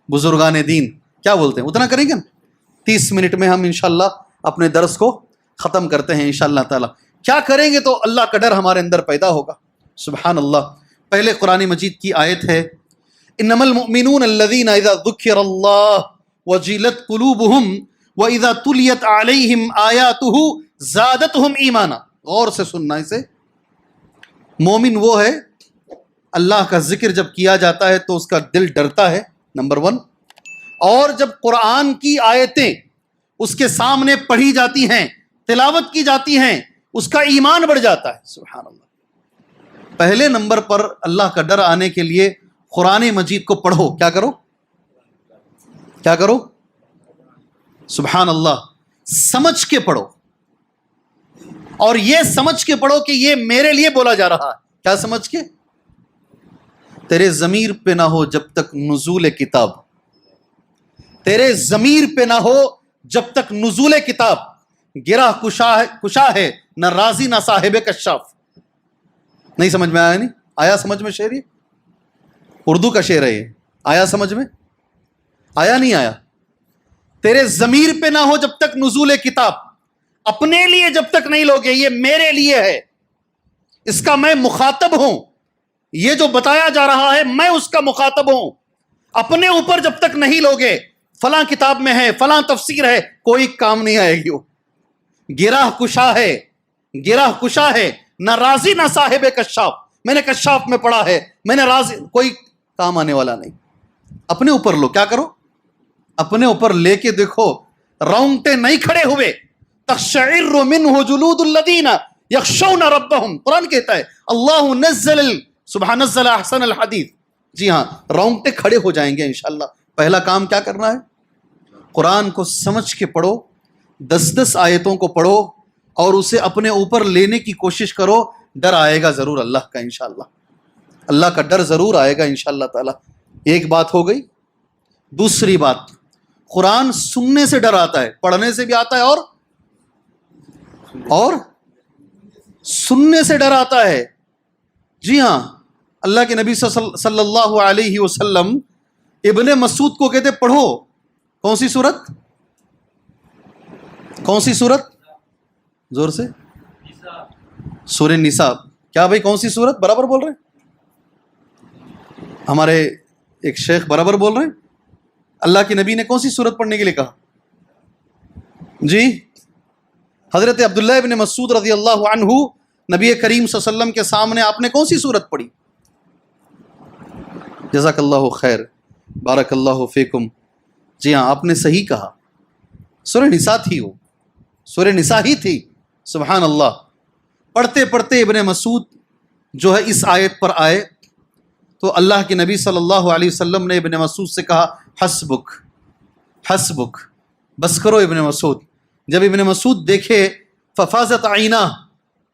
بزرگان دین کیا بولتے ہیں؟ اتنا کریں گے نا. 30 منٹ میں ہم انشاءاللہ اپنے درس کو ختم کرتے ہیں انشاءاللہ تعالیٰ. کیا کریں گے تو اللہ کا ڈر ہمارے اندر پیدا ہوگا. سبحان اللہ. پہلے قرآن مجید کی آیت ہے انما المؤمنون الذین اذا ذکر اللہ وجلت قلوبہم واذا تلیت علیہم آیاتہ زادتہم ایمانا. غور سے سننا اسے. مومن وہ ہے اللہ کا ذکر جب کیا جاتا ہے تو اس کا دل ڈرتا ہے، نمبر 1. اور جب قرآن کی آیتیں اس کے سامنے پڑھی جاتی ہیں، تلاوت کی جاتی ہیں، اس کا ایمان بڑھ جاتا ہے. سبحان اللہ. پہلے نمبر پر اللہ کا ڈر آنے کے لیے قرآن مجید کو پڑھو. کیا کرو؟ سبحان اللہ. سمجھ کے پڑھو، اور یہ سمجھ کے پڑھو کہ یہ میرے لیے بولا جا رہا ہے. کیا سمجھ کے؟ تیرے ضمیر پہ نہ ہو جب تک نزول کتاب، تیرے ضمیر پہ نہ ہو جب تک نزول کتاب. گرہ کشا ہے نہ راضی نہ صاحب کشاف. نہیں سمجھ میں آیا؟ نہیں آیا سمجھ میں؟ شعر یہ اردو کا شعر ہے. یہ آیا سمجھ میں؟ آیا نہیں آیا؟ تیرے ضمیر پہ نہ ہو جب تک نزول کتاب. اپنے لیے جب تک نہیں لوگے یہ میرے لیے ہے، اس کا میں مخاطب ہوں. یہ جو بتایا جا رہا ہے میں اس کا مخاطب ہوں. اپنے اوپر جب تک نہیں لوگے فلاں کتاب میں ہے، فلاں تفسیر ہے، کوئی کام نہیں آئے گی. وہ گرہ کشا ہے نہ راضی نہ صاحب کشاف. میں نے کشاف میں پڑھا ہے، میں نے راضی، کوئی کام آنے والا نہیں. اپنے اوپر لو. کیا کرو؟ اپنے اوپر لے کے دیکھو. رونگٹے نہیں کھڑے ہوئے. تقشعر منہ جلود الذین یخشون ربہم. قرآن کہتا ہے اللہ نزل احسن الحدیث. جی ہاں، رونگٹے کھڑے ہو جائیں گے انشاءاللہ. پہلا کام کیا کرنا ہے؟ قرآن کو سمجھ کے پڑھو. 10 آیتوں کو پڑھو اور اسے اپنے اوپر لینے کی کوشش کرو. ڈر آئے گا ضرور اللہ کا انشاءاللہ. اللہ کا ڈر ضرور آئے گا انشاءاللہ تعالی. ایک بات ہو گئی. دوسری بات، قرآن سننے سے ڈر آتا ہے، پڑھنے سے بھی آتا ہے اور سننے سے ڈر آتا ہے. جی ہاں، اللہ کے نبی صلی اللہ علیہ وسلم ابن مسعود کو کہتے پڑھو. کون سی سورت؟ زور سے. سورہ نساء. کیا بھائی کون سی سورت؟ برابر بول رہے ہیں ہمارے ایک شیخ، برابر بول رہے ہیں. اللہ کے نبی نے کون سی سورت پڑھنے کے لیے کہا؟ جی، حضرت عبداللہ ابن مسعود رضی اللہ عنہ نبی کریم صلی اللہ علیہ وسلم کے سامنے آپ نے کون سی سورت پڑھی؟ جزاک اللہ خیر، بارک اللہ فیکم. جی ہاں، آپ نے صحیح کہا. سورہ نساء تھی، وہ سورہ نساء ہی تھی. سبحان اللہ. پڑھتے پڑھتے ابن مسعود جو ہے اس آیت پر آئے تو اللہ کے نبی صلی اللہ علیہ وسلم نے ابن مسعود سے کہا حسبک، بس کرو ابن مسعود. جب ابن مسعود دیکھے ففاضت عینہ،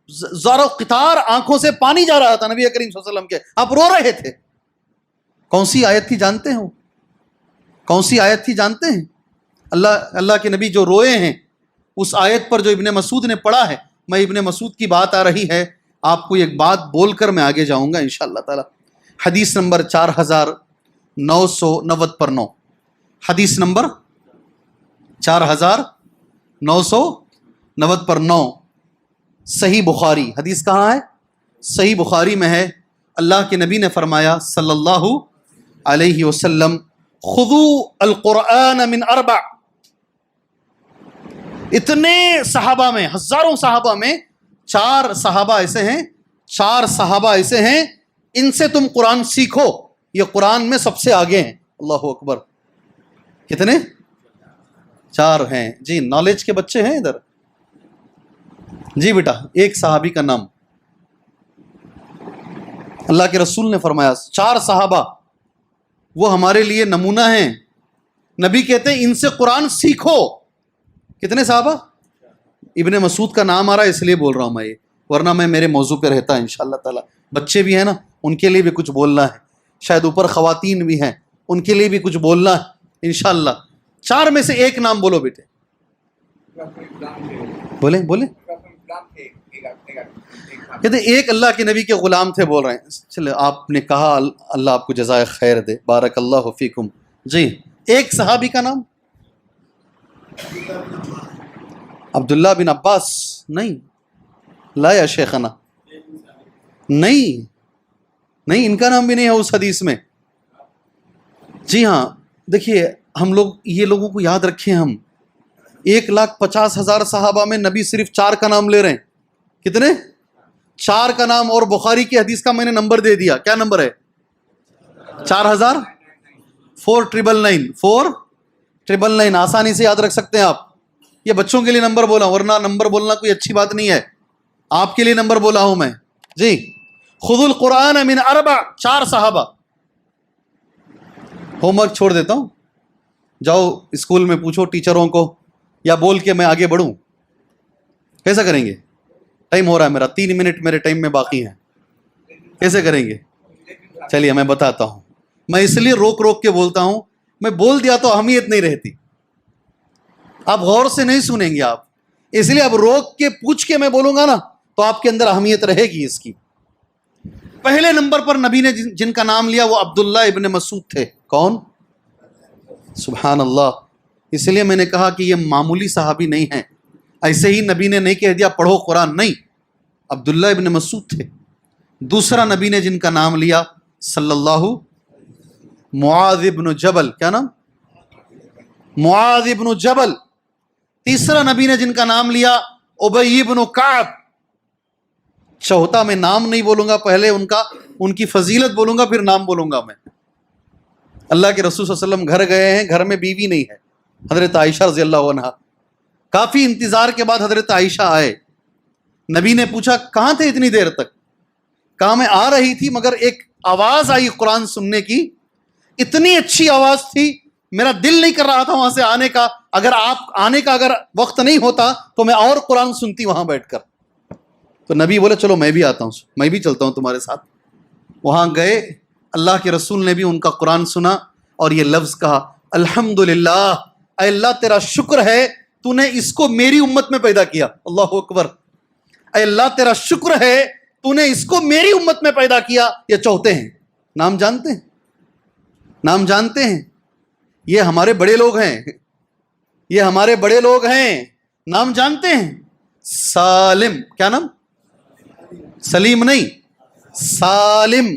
زار و قطار آنکھوں سے پانی جا رہا تھا نبی کریم صلی اللہ علیہ وسلم کے. آپ رو رہے تھے. کون سی آیت تھی جانتے ہیں؟ کون سی آیت تھی جانتے ہیں؟ اللہ کے نبی جو روئے ہیں اس آیت پر جو ابن مسعود نے پڑھا ہے. میں ابن مسعود کی بات آ رہی ہے، آپ کو ایک بات بول کر میں آگے جاؤں گا انشاءاللہ تعالی. حدیث نمبر 4990 پر 9. حدیث نمبر 4990 پر 9. صحیح بخاری. حدیث کہاں ہے؟ صحیح بخاری میں ہے. اللہ کے نبی نے فرمایا صلی اللہ علیہ وسلم خذوا القرآن من 4. اتنے صحابہ میں، ہزاروں صحابہ میں 4 صحابہ ایسے ہیں ان سے تم قرآن سیکھو. یہ قرآن میں سب سے آگے ہیں. اللہ اکبر. کتنے؟ 4 ہیں. جی، نالج کے بچے ہیں ادھر. جی بیٹا، ایک صحابی کا نام. اللہ کے رسول نے فرمایا 4 صحابہ وہ ہمارے لیے نمونہ ہیں. نبی کہتے ہیں ان سے قرآن سیکھو. کتنے صحابہ؟ ابن مسعود کا نام آ رہا ہے اس لیے بول رہا ہوں میں یہ، ورنہ میں میرے موضوع پہ رہتا انشاءاللہ تعالی. بچے بھی ہیں نا، ان کے لیے بھی کچھ بولنا ہے. شاید اوپر خواتین بھی ہیں، ان کے لیے بھی کچھ بولنا ہے انشاءاللہ. 4 میں سے ایک نام بولو بیٹے. بولیں بولیں. کہتے ایک اللہ کے نبی کے غلام تھے. بول رہے ہیں چلے آپ نے کہا اللہ آپ کو جزائے خیر دے, بارک اللہ فیکم. جی ایک صحابی کا نام عبداللہ بن عباس نہیں, لا یا شیخنا, نہیں نہیں, ان کا نام بھی نہیں ہے اس حدیث میں. جی ہاں دیکھیے ہم لوگ یہ لوگوں کو یاد رکھیں, ہم 1,50,000 صحابہ میں نبی صرف 4 کا نام لے رہے ہیں. کتنے؟ 4 کا نام. اور بخاری کی حدیث کا میں نے نمبر دے دیا. کیا نمبر ہے؟ 4,999 4,999. آسانی سے یاد رکھ سکتے ہیں آپ. یہ بچوں کے لیے نمبر بولا, ورنہ نمبر بولنا کوئی اچھی بات نہیں ہے. آپ کے لیے نمبر بولا ہوں میں. جی خذ القرآن من 4 4 صحابہ. ہوم ورک چھوڑ دیتا ہوں, جاؤ اسکول میں پوچھو ٹیچروں کو, یا بول کے میں آگے بڑھوں. کیسا کریں گے؟ ٹائم ہو رہا ہے میرا, 3 منٹ میرے ٹائم میں باقی ہیں. کیسے کریں گے؟ چلیے میں بتاتا ہوں. میں اس لیے روک روک کے بولتا ہوں, میں بول دیا تو اہمیت نہیں رہتی. آپ غور سے نہیں سنیں گے آپ, اس لیے اب روک کے پوچھ کے میں بولوں گا نا تو آپ کے اندر اہمیت رہے گی اس کی. پہلے نمبر پر نبی نے جن کا نام لیا وہ عبداللہ ابن مسعود تھے. کون؟ سبحان اللہ. اس لیے میں نے کہا کہ یہ معمولی صحابی نہیں ہیں. ایسے ہی نبی نے نہیں کہہ دیا پڑھو قرآن, نہیں, عبداللہ ابن مسعود تھے. دوسرا نبی نے جن کا نام لیا صلی اللہ, معاذ ابن جبل. کیا نام؟ معاذ ابن جبل. تیسرا نبی نے جن کا نام لیا ابی ابن کعب. چوتھا میں نام نہیں بولوں گا, پہلے ان کی فضیلت بولوں گا, پھر نام بولوں گا میں. اللہ کے رسول صلی اللہ علیہ وسلم گھر گئے ہیں, گھر میں بیوی نہیں ہے, حضرت عائشہ رضی اللہ عنہا. کافی انتظار کے بعد حضرت عائشہ آئے. نبی نے پوچھا کہاں تھے اتنی دیر تک؟ کہا میں آ رہی تھی مگر ایک آواز آئی قرآن سننے کی, اتنی اچھی آواز تھی میرا دل نہیں کر رہا تھا وہاں سے آنے کا. اگر آپ آنے کا اگر وقت نہیں ہوتا تو میں اور قرآن سنتی وہاں بیٹھ کر. تو نبی بولے چلو میں بھی آتا ہوں, میں بھی چلتا ہوں تمہارے ساتھ. وہاں گئے, اللہ کے رسول نے بھی ان کا قرآن سنا اور یہ لفظ کہا الحمدللہ, اے اللہ تیرا شکر ہے تو نے اس کو میری امت میں پیدا کیا. اللہ اکبر. اے اللہ تیرا شکر ہے تو نے اس کو میری امت میں پیدا کیا. یہ چوتھے ہیں. نام جانتے ہیں؟ نام جانتے ہیں؟ یہ ہمارے بڑے لوگ ہیں, یہ ہمارے بڑے لوگ ہیں. نام جانتے ہیں؟ سالم. کیا نام؟ سلیم نہیں, سالم,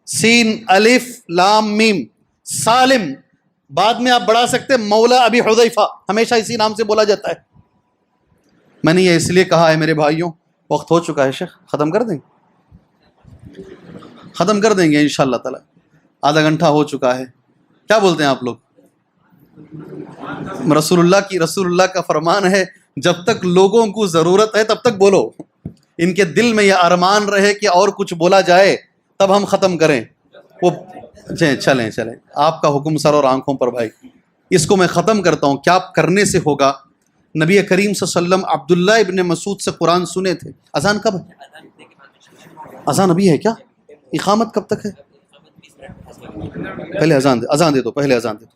سین الف لام میم, سالم. بعد میں آپ بڑھا سکتے ہیں مولا ابی حذیفہ, ہمیشہ اسی نام سے بولا جاتا ہے. میں نے یہ اس لیے کہا ہے میرے بھائیوں, وقت ہو چکا ہے شیخ, ختم کر دیں گے, ختم کر دیں گے انشاءاللہ تعالی. آدھا گھنٹہ ہو چکا ہے. کیا بولتے ہیں آپ لوگ؟ رسول اللہ کا فرمان ہے جب تک لوگوں کو ضرورت ہے تب تک بولو. ان کے دل میں یہ ارمان رہے کہ اور کچھ بولا جائے تب ہم ختم کریں. وہ چلیں آپ کا حکم سر اور آنکھوں پر بھائی. اس کو میں ختم کرتا ہوں. کیا کرنے سے ہوگا؟ نبی کریم صلی اللہ علیہ وسلم عبداللہ ابن مسعود سے قرآن سنے تھے. اذان کب ہے؟ اذان ابھی ہے کیا؟ اقامت کب تک ہے؟ پہلے اذان دے دو, پہلے اذان دے دو.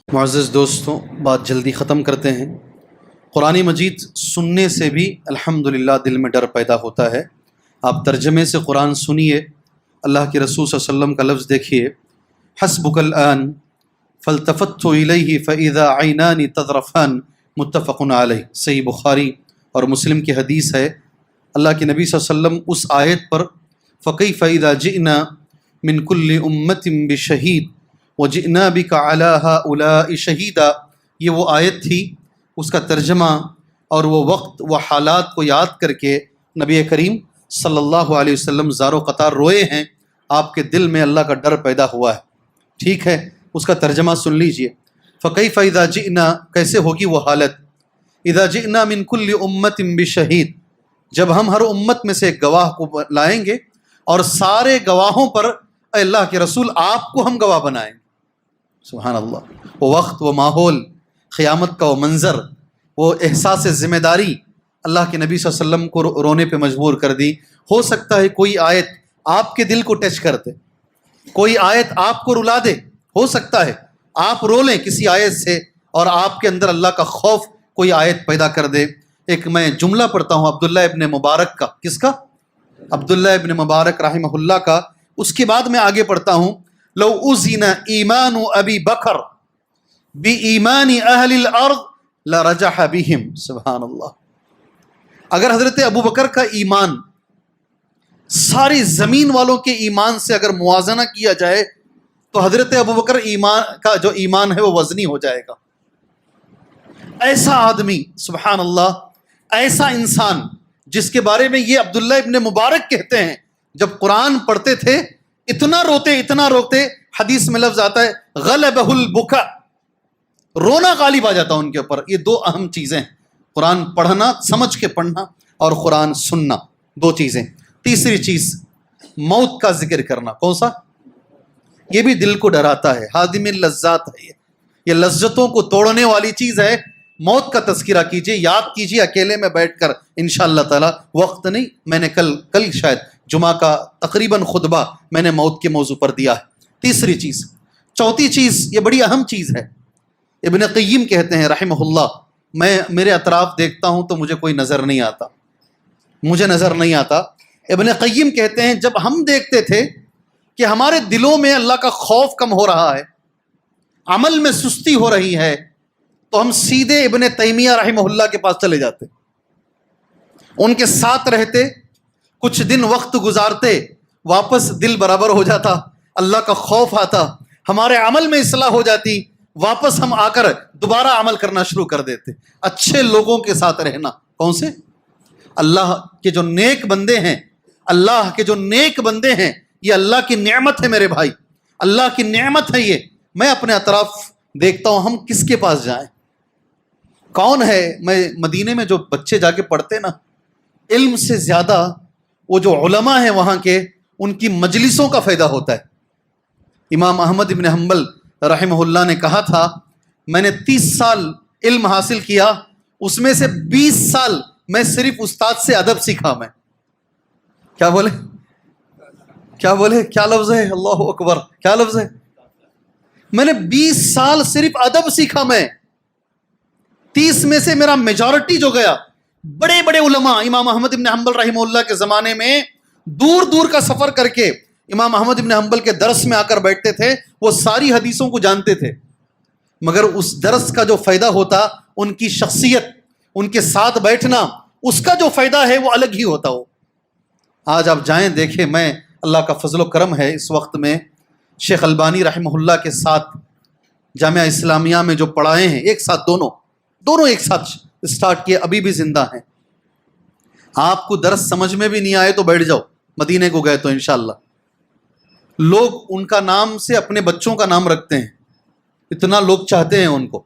معزز دوستوں, بات جلدی ختم کرتے ہیں. قرآن مجید سننے سے بھی الحمدللہ دل میں ڈر پیدا ہوتا ہے. آپ ترجمے سے قرآن سنیے. اللہ کے رسول صلی اللہ علیہ وسلم کا لفظ دیکھیے, حسبک الآن فالتفت الیہ فاذا عینان تذرفان, متفق علیہ. صحیح بخاری اور مسلم کی حدیث ہے. اللہ کے نبی صلی اللہ علیہ وسلم اس آیت پر فکیف اذا جئنا من کل امت بشہید وجئنا بک علی ہؤلاء شہیدا, یہ وہ آیت تھی. اس کا ترجمہ اور وہ وقت و حالات کو یاد کر کے نبی کریم صلی اللہ علیہ وسلم زار و قطار روئے ہیں. آپ کے دل میں اللہ کا ڈر پیدا ہوا ہے. ٹھیک ہے, اس کا ترجمہ سن لیجئے. فکیف اذا جئنا, کیسے ہوگی وہ حالت؟ اذا جئنا من کل امت بشہید, جب ہم ہر امت میں سے ایک گواہ کو لائیں گے اور سارے گواہوں پر اے اللہ کے رسول آپ کو ہم گواہ بنائیں. سبحان اللہ. وہ وقت, وہ ماحول, قیامت کا وہ منظر, وہ احساس ذمہ داری اللہ کے نبی صلی اللہ علیہ وسلم کو رونے پہ مجبور کر دی. ہو سکتا ہے کوئی آیت آپ کے دل کو ٹچ کر دے, کوئی آیت آپ کو رلا دے, ہو سکتا ہے آپ رو لیں کسی آیت سے اور آپ کے اندر اللہ کا خوف کوئی آیت پیدا کر دے. ایک میں جملہ پڑھتا ہوں عبداللہ ابن مبارک کا. کس کا؟ عبداللہ ابن مبارک رحمہ اللہ کا. اس کے بعد میں آگے پڑھتا ہوں. لو اذن ایمان ابی بکر بی ایمان اہل الارض لرجح بہم. سبحان اللہ. اگر حضرت ابو بکر کا ایمان ساری زمین والوں کے ایمان سے اگر موازنہ کیا جائے تو حضرت ابو بکر ایمان کا جو ایمان ہے وہ وزنی ہو جائے گا. ایسا آدمی، سبحان اللہ، ایسا انسان جس کے بارے میں یہ عبداللہ ابن مبارک کہتے ہیں جب قرآن پڑھتے تھے اتنا روتے، حدیث میں لفظ آتا ہے غلبہ البکا، رونا غالب آ جاتا ان کے اوپر. یہ دو اہم چیزیں، قرآن پڑھنا، سمجھ کے پڑھنا، اور قرآن سننا، دو چیزیں. تیسری چیز موت کا ذکر کرنا. کون سا؟ یہ بھی دل کو ڈراتا ہے. ہادم اللذات ہے یہ لذتوں کو توڑنے والی چیز ہے. موت کا تذکرہ کیجئے، یاد کیجئے اکیلے میں بیٹھ کر انشاءاللہ تعالی. وقت نہیں، میں نے کل شاید جمعہ کا تقریباً خطبہ میں نے موت کے موضوع پر دیا ہے. تیسری چیز. چوتھی چیز، یہ بڑی اہم چیز ہے. ابن قیم کہتے ہیں رحمہ اللہ، میں میرے اطراف دیکھتا ہوں تو مجھے کوئی نظر نہیں آتا. ابن قیم کہتے ہیں جب ہم دیکھتے تھے کہ ہمارے دلوں میں اللہ کا خوف کم ہو رہا ہے، عمل میں سستی ہو رہی ہے، تو ہم سیدھے ابن تیمیہ رحمہ اللہ کے پاس چلے جاتے، ان کے ساتھ رہتے، کچھ دن وقت گزارتے، واپس دل برابر ہو جاتا، اللہ کا خوف آتا، ہمارے عمل میں اصلاح ہو جاتی، واپس ہم آ کر دوبارہ عمل کرنا شروع کر دیتے. اچھے لوگوں کے ساتھ رہنا. کون سے؟ اللہ کے جو نیک بندے ہیں، یہ اللہ کی نعمت ہے میرے بھائی، اللہ کی نعمت ہے یہ. میں اپنے اطراف دیکھتا ہوں، ہم کس کے پاس جائیں؟ کون ہے؟ میں مدینے میں جو بچے جا کے پڑھتے نا، علم سے زیادہ وہ جو علماء ہیں وہاں کے، ان کی مجلسوں کا فائدہ ہوتا ہے. امام احمد بن حنبل رحمہ اللہ نے کہا تھا میں نے 30 سال علم حاصل کیا، اس میں سے 20 سال میں صرف استاد سے ادب سیکھا. میں کیا بولے کیا لفظ ہے؟ اللہ اکبر، کیا لفظ ہے؟ میں نے 20 سال صرف ادب سیکھا. میں 30 میں سے میرا میجورٹی جو گیا. بڑے بڑے علماء امام احمد بن حنبل رحمہ اللہ کے زمانے میں دور کا سفر کر کے امام احمد بن حنبل کے درس میں آ کر بیٹھتے تھے. وہ ساری حدیثوں کو جانتے تھے، مگر اس درس کا جو فائدہ ہوتا، ان کی شخصیت، ان کے ساتھ بیٹھنا، اس کا جو فائدہ ہے وہ الگ ہی ہوتا. ہو آج آپ جائیں دیکھیں. میں اللہ کا فضل و کرم ہے اس وقت میں شیخ البانی رحمہ اللہ کے ساتھ جامعہ اسلامیہ میں جو پڑھائے ہیں، ایک ساتھ دونوں ایک ساتھ اسٹارٹ کیے، ابھی بھی زندہ ہیں. آپ کو درس سمجھ میں بھی نہیں آئے تو بیٹھ جاؤ، مدینے کو گئے تو انشاءاللہ. لوگ ان کا نام سے اپنے بچوں کا نام رکھتے ہیں، اتنا لوگ چاہتے ہیں ان کو.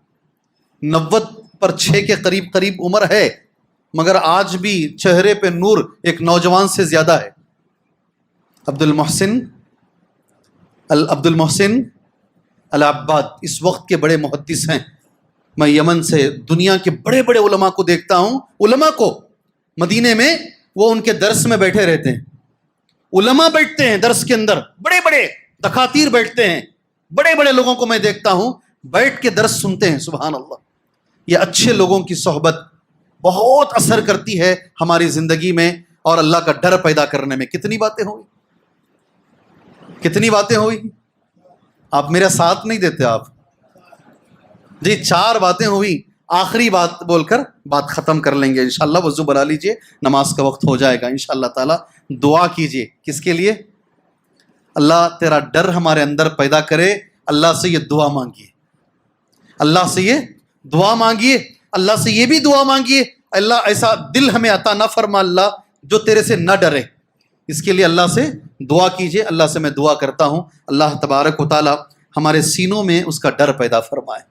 90/6 کے قریب عمر ہے، مگر آج بھی چہرے پہ نور ایک نوجوان سے زیادہ ہے. عبد المحسن العباد اس وقت کے بڑے محدث ہیں. میں یمن سے دنیا کے بڑے بڑے علماء کو دیکھتا ہوں. علماء کو مدینے میں وہ ان کے درس میں بیٹھے رہتے ہیں. علماء بیٹھتے ہیں درس کے اندر، بڑے بڑے دکاتیر بیٹھتے ہیں. بڑے بڑے لوگوں کو میں دیکھتا ہوں بیٹھ کے درس سنتے ہیں. سبحان اللہ. یہ اچھے لوگوں کی صحبت بہت اثر کرتی ہے ہماری زندگی میں اور اللہ کا ڈر پیدا کرنے میں. کتنی باتیں ہوئی. آپ میرا ساتھ نہیں دیتے. آپ جی 4 باتیں ہوئی. آخری بات بول کر بات ختم کر لیں گے انشاءاللہ. وضو بنا لیجئے، نماز کا وقت ہو جائے گا انشاءاللہ تعالی. دعا کیجئے. کس کے لیے؟ اللہ تیرا ڈر ہمارے اندر پیدا کرے. اللہ سے یہ دعا مانگیے، اللہ سے یہ دعا مانگیے، اللہ سے یہ بھی دعا مانگیے اللہ ایسا دل ہمیں عطا نہ فرما اللہ جو تیرے سے نہ ڈرے. اس کے لیے اللہ سے دعا کیجئے. اللہ سے میں دعا کرتا ہوں اللہ تبارک و تعالی ہمارے سینوں میں اس کا ڈر پیدا فرمائے.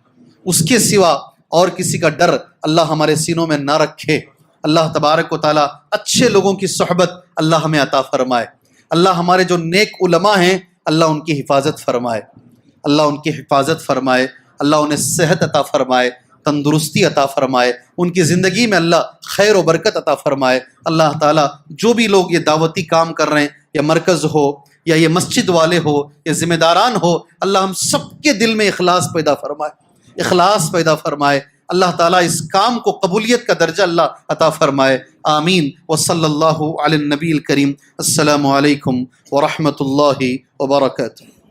اس کے سوا اور کسی کا ڈر اللہ ہمارے سینوں میں نہ رکھے. اللہ تبارک و تعالی اچھے لوگوں کی صحبت اللہ ہمیں عطا فرمائے. اللہ ہمارے جو نیک علماء ہیں اللہ ان کی حفاظت فرمائے. اللہ ان کی حفاظت فرمائے. اللہ انہیں صحت عطا فرمائے، تندرستی عطا فرمائے. ان کی زندگی میں اللہ خیر و برکت عطا فرمائے. اللہ تعالیٰ جو بھی لوگ یہ دعوتی کام کر رہے ہیں، یا مرکز ہو یا یہ مسجد والے ہو یا ذمہ داران ہو، اللہ ہم سب کے دل میں اخلاص پیدا فرمائے، اخلاص پیدا فرمائے۔ اللہ تعالیٰ اس کام کو قبولیت کا درجہ اللہ عطا فرمائے، آمین۔ وصلی اللہ علی النبی الکریم۔ السلام علیکم ورحمۃ اللہ وبرکاتہ۔